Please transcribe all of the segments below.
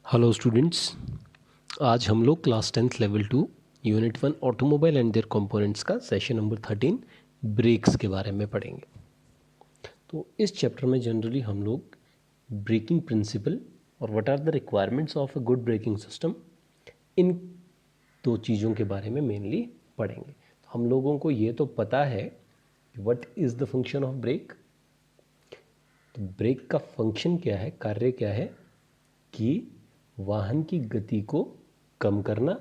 Hello students, आज हम लोग class 10th level 2 unit 1 automobile and there components का सेशन नंबर 13 ब्रेक्स के बारे में पढ़ेंगे। तो इस चैप्टर में जनरली हम लोग ब्रेकिंग प्रिंसिपल और what are the requirements of a good braking system, इन दो चीज़ों के बारे में मेनली पढ़ेंगे। तो हम लोगों को ये तो पता है what is the function of break. तो ब्रेक का फंक्शन क्या है, कार्य क्या है कि वाहन की गति को कम करना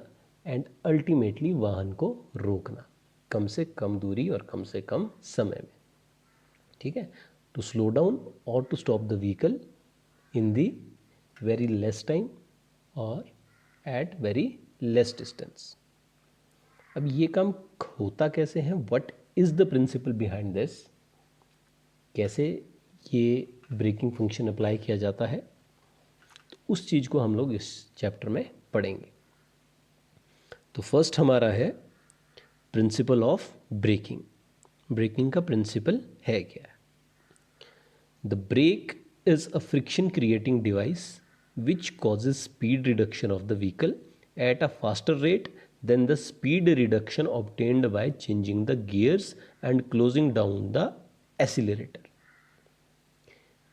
एंड अल्टीमेटली वाहन को रोकना, कम से कम दूरी और कम से कम समय में। ठीक है, टू स्लो डाउन और to stop the vehicle in the very less time और एट वेरी लेस डिस्टेंस। अब ये काम होता कैसे है, what is the principle behind this, कैसे ये ब्रेकिंग फंक्शन अप्लाई किया जाता है, तो उस चीज़ को हम लोग इस चैप्टर में पढ़ेंगे। तो फर्स्ट हमारा है प्रिंसिपल ऑफ ब्रेकिंग। ब्रेकिंग का प्रिंसिपल है क्या? The brake is a friction creating device which causes speed reduction of the vehicle at a faster rate than the speed reduction obtained by changing the gears and closing down the accelerator.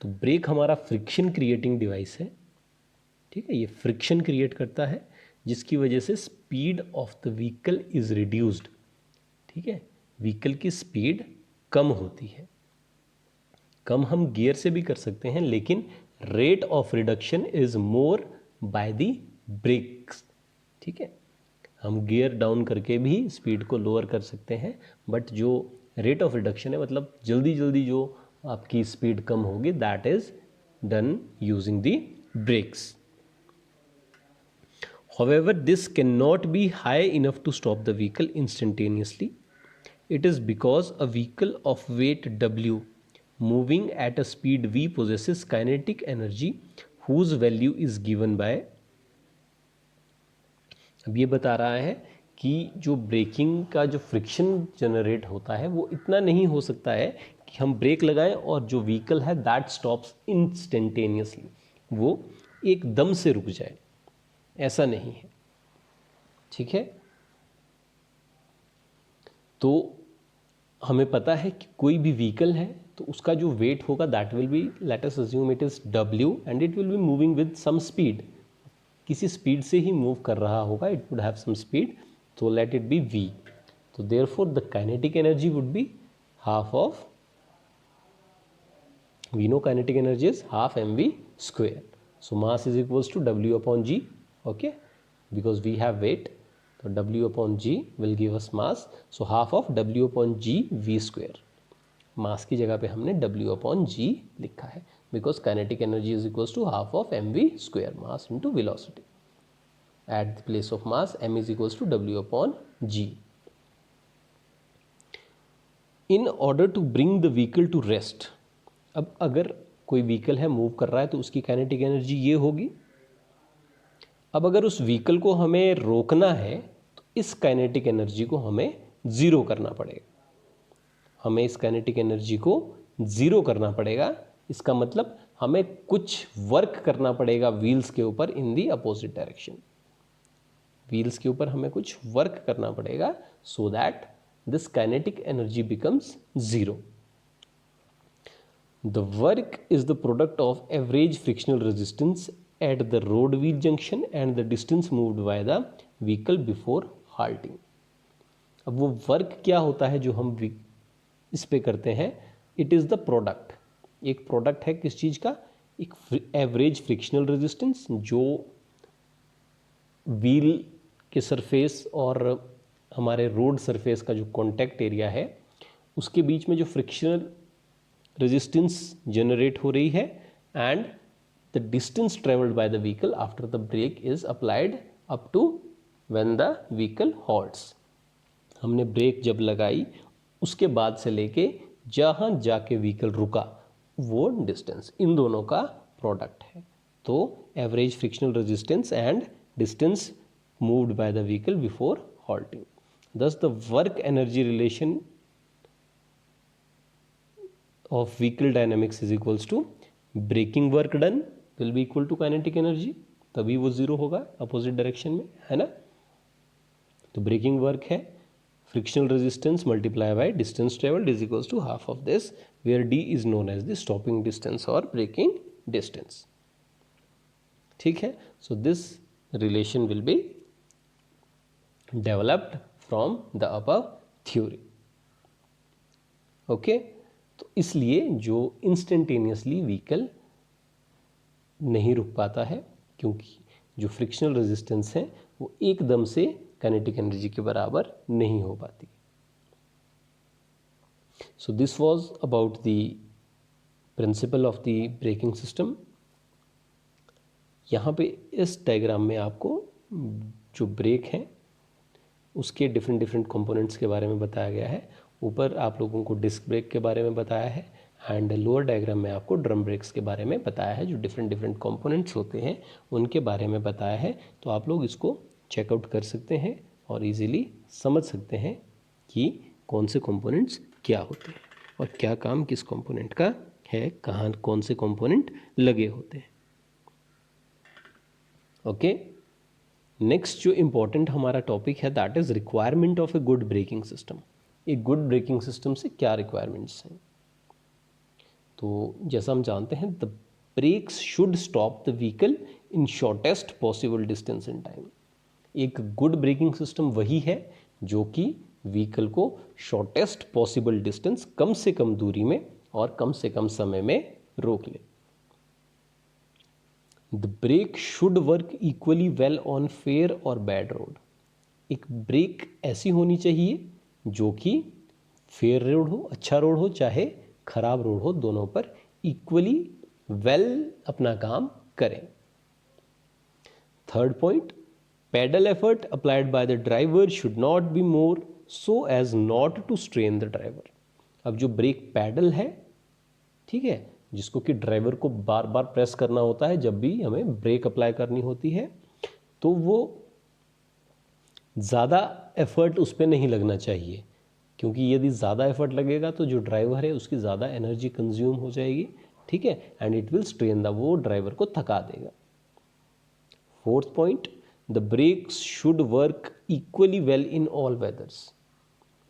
तो brake हमारा friction creating device है। ठीक है, ये friction create करता है जिसकी वजह से speed of the vehicle is reduced. ठीक है, व्हीकल की स्पीड कम होती है। कम हम गियर से भी कर सकते हैं, लेकिन rate of reduction is more by the brakes. ठीक है, हम गियर डाउन करके भी स्पीड को लोअर कर सकते हैं, बट जो रेट ऑफ रिडक्शन है, मतलब जल्दी जल्दी जो आपकी स्पीड कम होगी, that is done using the brakes. However, this cannot be high enough to stop the vehicle instantaneously. It is because a vehicle of weight W moving at a speed V possesses kinetic energy whose value is given by, अब ये बता रहा है कि जो breaking का जो friction generate होता है वो इतना नहीं हो सकता है कि हम ब्रेक लगाएं और जो व्हीकल है दैट स्टॉप्स इंस्टेंटेनियसली, वो एकदम से रुक जाए, ऐसा नहीं है। ठीक है, तो हमें पता है कि कोई भी व्हीकल है तो उसका जो वेट होगा that will be, let us assume it is W and it will be moving with some speed, किसी स्पीड से ही मूव कर रहा होगा, it would have some speed, तो लेट इट बी V। तो therefore the kinetic energy would be half of, we know kinetic energy is half mv square, so mass is equals to W upon G. Okay, because we have weight, so W upon G will give us mass, so half of W upon G V square। मास की जगह पे हमने W upon G लिखा है, because kinetic energy is equals to half of mv square, mass into velocity। at the place of mass m is equals to W upon G। in order to bring the vehicle to rest, अब अगर कोई vehicle है move कर रहा है तो उसकी kinetic energy ये होगी। अब अगर उस व्हीकल को हमें रोकना है तो इस काइनेटिक एनर्जी को हमें ज़ीरो करना पड़ेगा, हमें इस काइनेटिक एनर्जी को ज़ीरो करना पड़ेगा। इसका मतलब हमें कुछ वर्क करना पड़ेगा व्हील्स के ऊपर इन दी अपोजिट डायरेक्शन, व्हील्स के ऊपर हमें कुछ वर्क करना पड़ेगा so that this kinetic energy becomes zero. The work is the product of average frictional resistance at the road wheel junction and the distance moved by the vehicle before halting। अब वो work क्या होता है जो हम इस पे करते हैं, इट इज़ द प्रोडक्ट, एक प्रोडक्ट है किस चीज़ का, एक एवरेज फ्रिक्शनल रेजिस्टेंस जो व्हील के सरफेस और हमारे रोड सरफेस का जो कॉन्टैक्ट एरिया है उसके बीच में जो फ्रिक्शनल रेजिस्टेंस जनरेट हो रही है and the distance travelled by the vehicle after the brake is applied up to when the vehicle halts. हमने ब्रेक जब लगाई उसके बाद से लेके जहाँ जाके व्हीकल रुका वो डिस्टेंस, इन दोनों का प्रोडक्ट है। तो average frictional resistance and distance moved by the vehicle before halting, thus the work energy relation of vehicle dynamics is equals to braking work done will be equal to kinetic energy तभी वो zero होगा opposite direction में, है ना। तो braking work है frictional resistance multiply by distance travelled is equals to half of this, where D is known as the stopping distance और braking distance. ठीक है, so this relation will be developed from the above theory. Okay, तो इसलिए जो instantaneously vehicle नहीं रुक पाता है, क्योंकि जो फ्रिक्शनल रेजिस्टेंस है वो एकदम से काइनेटिक एनर्जी के बराबर नहीं हो पाती। So this was about the principle of the braking system. यहाँ पे इस डायग्राम में आपको जो ब्रेक है उसके डिफरेंट डिफरेंट कंपोनेंट्स के बारे में बताया गया है। ऊपर आप लोगों को डिस्क ब्रेक के बारे में बताया है एंड लोअर डायग्राम में आपको ड्रम ब्रेक्स के बारे में बताया है, जो डिफरेंट डिफरेंट कंपोनेंट्स होते हैं उनके बारे में बताया है। तो आप लोग इसको चेकआउट कर सकते हैं और इजीली समझ सकते हैं कि कौन से कंपोनेंट्स क्या होते हैं और क्या काम किस कंपोनेंट का है, कहाँ कौन से कंपोनेंट लगे होते हैं। ओके, नेक्स्ट जो इम्पोर्टेंट हमारा टॉपिक है that is requirement of a good braking system. एक गुड ब्रेकिंग सिस्टम से क्या रिक्वायरमेंट्स हैं? तो जैसा हम जानते हैं the brakes should stop the vehicle in shortest possible distance in time. एक गुड ब्रेकिंग सिस्टम वही है जो कि व्हीकल को शॉर्टेस्ट पॉसिबल डिस्टेंस, कम से कम दूरी में और कम से कम समय में रोक ले। The brake should work equally well on fair और बैड रोड। एक ब्रेक ऐसी होनी चाहिए जो कि फेयर रोड हो, अच्छा रोड हो, चाहे खराब रोड हो, दोनों पर इक्वली वेल अपना काम करें। Third point, pedal effort applied by the driver should not be more so as not to strain the driver। अब जो ब्रेक पैडल है, ठीक है, जिसको कि ड्राइवर को बार बार प्रेस करना होता है जब भी हमें ब्रेक अप्लाई करनी होती है, तो वो ज़्यादा एफर्ट उस पर नहीं लगना चाहिए, क्योंकि यदि ज़्यादा एफर्ट लगेगा तो जो ड्राइवर है उसकी ज़्यादा एनर्जी कंज्यूम हो जाएगी, ठीक है, and it will strain the, वो ड्राइवर को थका देगा। Fourth point, the brakes should work equally well in all weathers.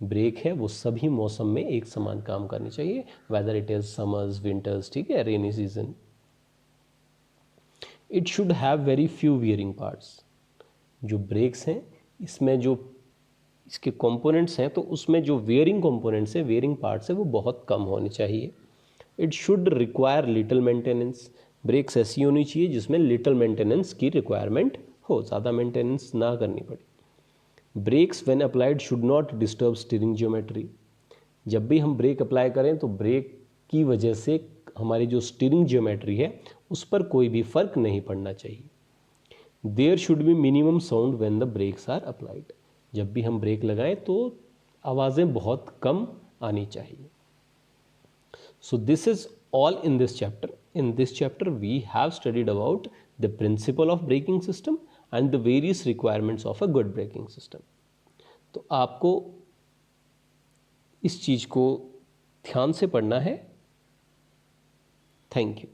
Brake है वो सभी मौसम में एक समान काम करनी चाहिए, whether it is summers, winters, ठीक है, rainy season. It should have very few wearing parts. जो ब्रेक्स हैं इसमें जो इसके कंपोनेंट्स हैं तो उसमें जो वेयरिंग कंपोनेंट्स है, वेयरिंग पार्ट्स है, वो बहुत कम होने चाहिए। It should require little maintenance. Brakes ऐसी होनी चाहिए जिसमें लिटिल मेंटेनेंस की रिक्वायरमेंट हो, ज़्यादा मेंटेनेंस ना करनी पड़े। Brakes when applied should not disturb steering geometry. जब भी हम ब्रेक अप्लाई करें तो ब्रेक की वजह से हमारी जो स्टीयरिंग ज्योमेट्री है उस पर कोई भी फर्क नहीं पड़ना चाहिए। There should be minimum sound when the brakes are applied. जब भी हम ब्रेक लगाएं तो आवाज़ें बहुत कम आनी चाहिए। So this is all in this chapter. In this chapter we have studied about the principle of braking system and the various requirements of a good braking system. तो आपको इस चीज़ को ध्यान से पढ़ना है। Thank you.